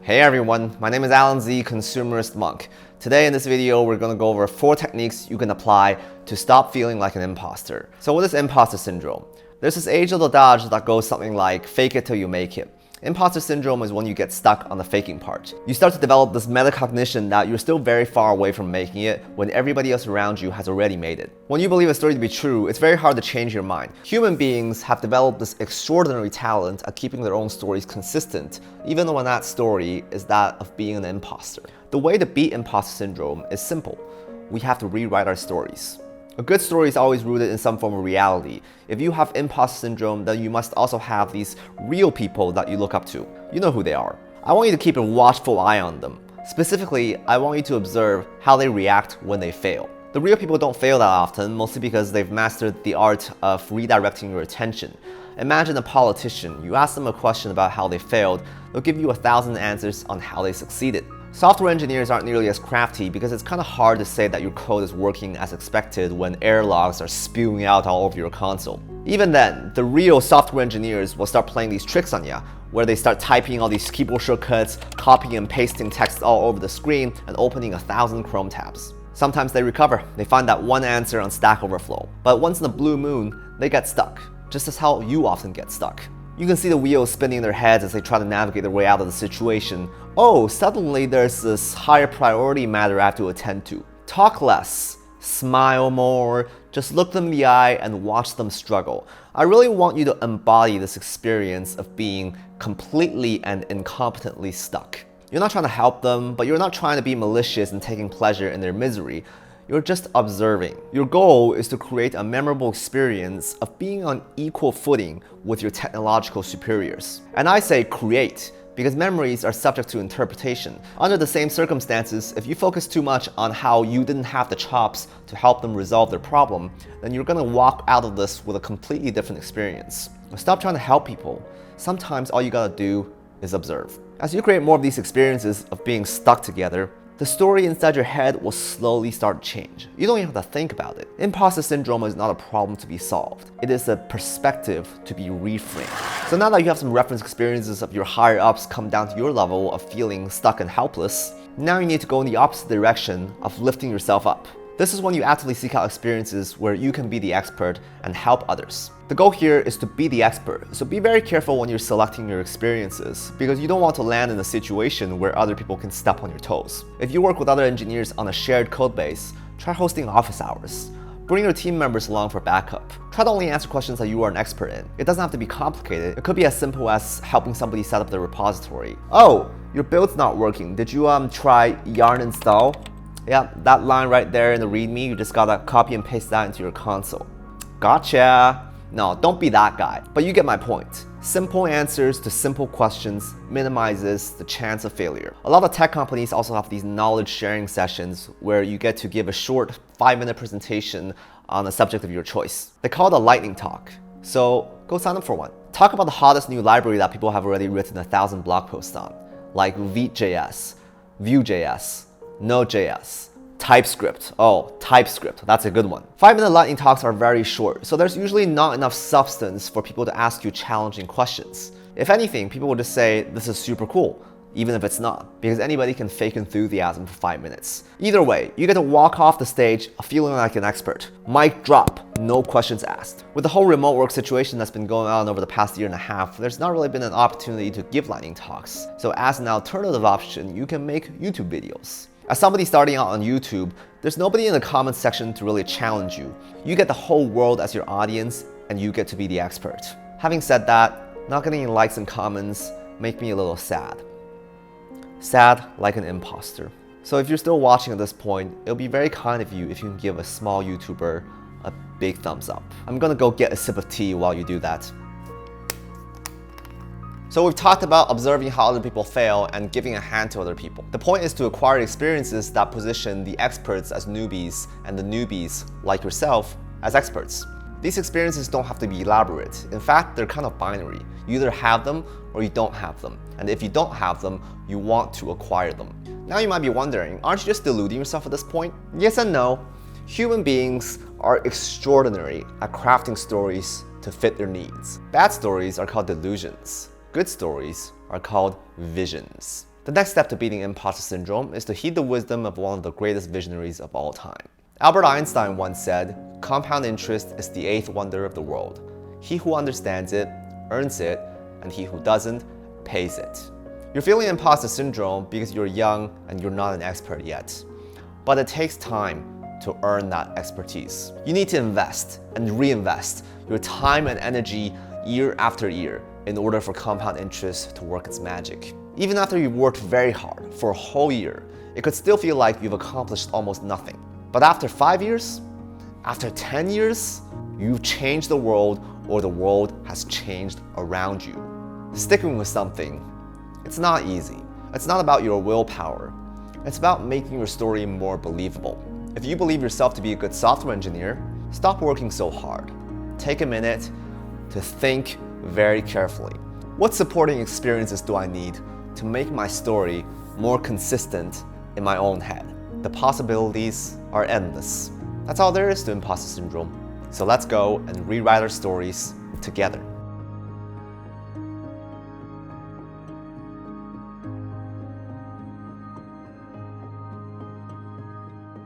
Hey everyone, my name is Alan Z, Consumerist Monk. Today in this video, we're going to go over 4 techniques you can apply to stop feeling like an imposter. So what is imposter syndrome? There's this age-old adage that goes something like, fake it till you make it. Imposter syndrome is when you get stuck on the faking part. You start to develop this metacognition that you're still very far away from making it when everybody else around you has already made it. When you believe a story to be true, it's very hard to change your mind. Human beings have developed this extraordinary talent at keeping their own stories consistent, even when that story is that of being an imposter. The way to beat imposter syndrome is simple. We have to rewrite our stories. A good story is always rooted in some form of reality. If you have imposter syndrome, then you must also have these real people that you look up to. You know who they are. I want you to keep a watchful eye on them. Specifically, I want you to observe how they react when they fail. The real people don't fail that often, mostly because they've mastered the art of redirecting your attention. Imagine a politician. You ask them a question about how they failed, they'll give you 1,000 answers on how they succeeded. Software engineers aren't nearly as crafty because it's kind of hard to say that your code is working as expected when error logs are spewing out all over your console. Even then, the real software engineers will start playing these tricks on you, where they start typing all these keyboard shortcuts, copying and pasting text all over the screen, and opening 1,000 Chrome tabs. Sometimes they recover, they find that one answer on Stack Overflow. But once in a blue moon, they get stuck, just as how you often get stuck. You can see the wheels spinning in their heads as they try to navigate their way out of the situation. Oh, suddenly there's this higher priority matter I have to attend to. Talk less, smile more, just look them in the eye and watch them struggle. I really want you to embody this experience of being completely and incompetently stuck. You're not trying to help them, but you're not trying to be malicious and taking pleasure in their misery. You're just observing. Your goal is to create a memorable experience of being on equal footing with your technological superiors. And I say create, because memories are subject to interpretation. Under the same circumstances, if you focus too much on how you didn't have the chops to help them resolve their problem, then you're gonna walk out of this with a completely different experience. Stop trying to help people. Sometimes all you gotta do is observe. As you create more of these experiences of being stuck together, the story inside your head will slowly start to change. You don't even have to think about it. Imposter syndrome is not a problem to be solved. It is a perspective to be reframed. So now that you have some reference experiences of your higher ups come down to your level of feeling stuck and helpless, now you need to go in the opposite direction of lifting yourself up. This is when you actively seek out experiences where you can be the expert and help others. The goal here is to be the expert, so be very careful when you're selecting your experiences because you don't want to land in a situation where other people can step on your toes. If you work with other engineers on a shared code base, try hosting office hours. Bring your team members along for backup. Try to only answer questions that you are an expert in. It doesn't have to be complicated. It could be as simple as helping somebody set up their repository. Oh, your build's not working. Did you try yarn install? Yeah, that line right there in the README, you just gotta copy and paste that into your console. Gotcha! No, don't be that guy, but you get my point. Simple answers to simple questions minimizes the chance of failure. A lot of tech companies also have these knowledge sharing sessions where you get to give a short 5-minute presentation on a subject of your choice. They call it a lightning talk, so go sign up for one. Talk about the hottest new library that people have already written 1,000 blog posts on, like Vite.js, Vue.js, Node.js, TypeScript. Oh, TypeScript, that's a good one. 5-minute lightning talks are very short, so there's usually not enough substance for people to ask you challenging questions. If anything, people will just say, this is super cool, even if it's not, because anybody can fake enthusiasm for 5 minutes. Either way, you get to walk off the stage feeling like an expert. Mic drop, no questions asked. With the whole remote work situation that's been going on over the past year and a half, there's not really been an opportunity to give lightning talks. So as an alternative option, you can make YouTube videos. As somebody starting out on YouTube, there's nobody in the comments section to really challenge you. You get the whole world as your audience, and you get to be the expert. Having said that, not getting any likes and comments make me a little sad. Sad like an imposter. So if you're still watching at this point, it'll be very kind of you if you can give a small YouTuber a big thumbs up. I'm gonna go get a sip of tea while you do that. So we've talked about observing how other people fail and giving a hand to other people. The point is to acquire experiences that position the experts as newbies and the newbies, like yourself, as experts. These experiences don't have to be elaborate. In fact, they're kind of binary. You either have them or you don't have them. And if you don't have them, you want to acquire them. Now you might be wondering, aren't you just deluding yourself at this point? Yes and no. Human beings are extraordinary at crafting stories to fit their needs. Bad stories are called delusions. Good stories are called visions. The next step to beating imposter syndrome is to heed the wisdom of one of the greatest visionaries of all time. Albert Einstein once said, "Compound interest is the eighth wonder of the world. He who understands it, earns it, and he who doesn't, pays it." You're feeling imposter syndrome because you're young and you're not an expert yet. But it takes time to earn that expertise. You need to invest and reinvest your time and energy year after year in order for compound interest to work its magic. Even after you've worked very hard for a whole year, it could still feel like you've accomplished almost nothing. But after 5 years, after 10 years, you've changed the world, or the world has changed around you. Sticking with something, it's not easy. It's not about your willpower. It's about making your story more believable. If you believe yourself to be a good software engineer, stop working so hard. Take a minute to think very carefully. What supporting experiences do I need to make my story more consistent in my own head? The possibilities are endless. That's all there is to imposter syndrome. So let's go and rewrite our stories together.